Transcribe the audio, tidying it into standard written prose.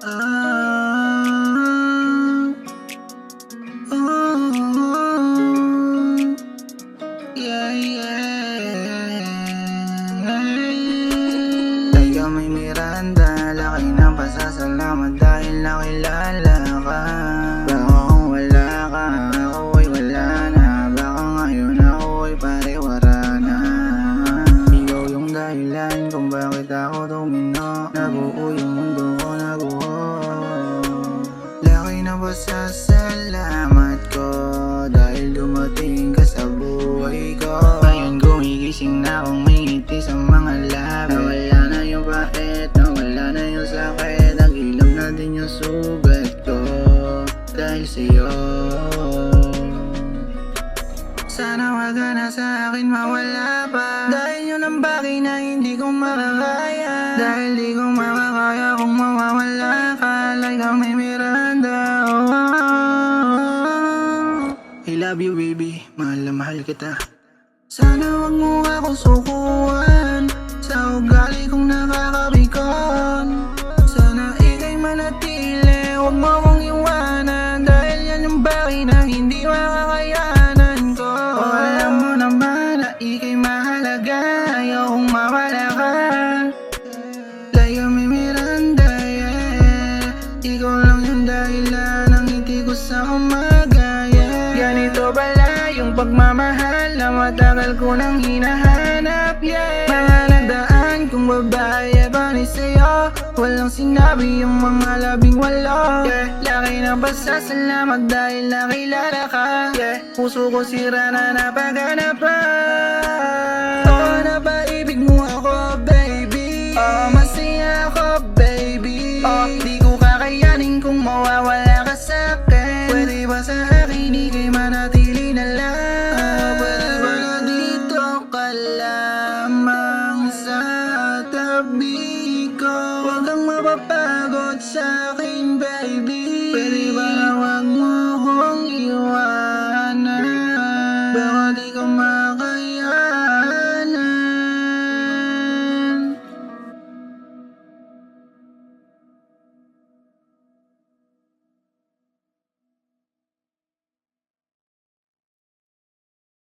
Ah, oh, yeah, yeah. Teka may Miranda, laki ng pasasalamat dahil nakilala ka. Baka kung wala ka, ako'y wala na. Baka ngayon ako'y pariwara na. Ikaw yung dahilan kung bakit ako tumino. Nabuo yung mundo ko, nabuo. Laki na pasasalamat ko dahil dumating ka sa buhay ko. Ngayon gumigising na akong may ngiti sa mga labi. Nawala na yung pait, nawala na yung sakit. Nag-ilog na din yung sugat ko dahil sa'yo. Sana wag ka na sa akin mawala pa, dahil yun ang bagay na hindi ko makakaya. Dahil di ko makakaya kung mawawala ka. Like a may Miranda, I love you baby, mahal na mahal kita. Sana wag mo ako sukuan sa ugali kong nakakabikon. Sana ika'y manatili, wag mo akong iwanan. Dahil yan yung bagay na hindi makakayanan ko. Alam mo naman na ika'y mahalaga, ayokong mawala ka. Like a may Miranda, yeah. Ikaw lang yung dahilan ng ngiti ko sa umaga, yeah. Ganito pala yung pagmamahal na matagal ko nang hinahanap, yeah. Mga nagdaan kung babae bani sa'yo, walang sinabi yung mga labing walo, yeah. Laki ng pasasalamat dahil nakilala ka, yeah. Puso ko sira na napaganapan.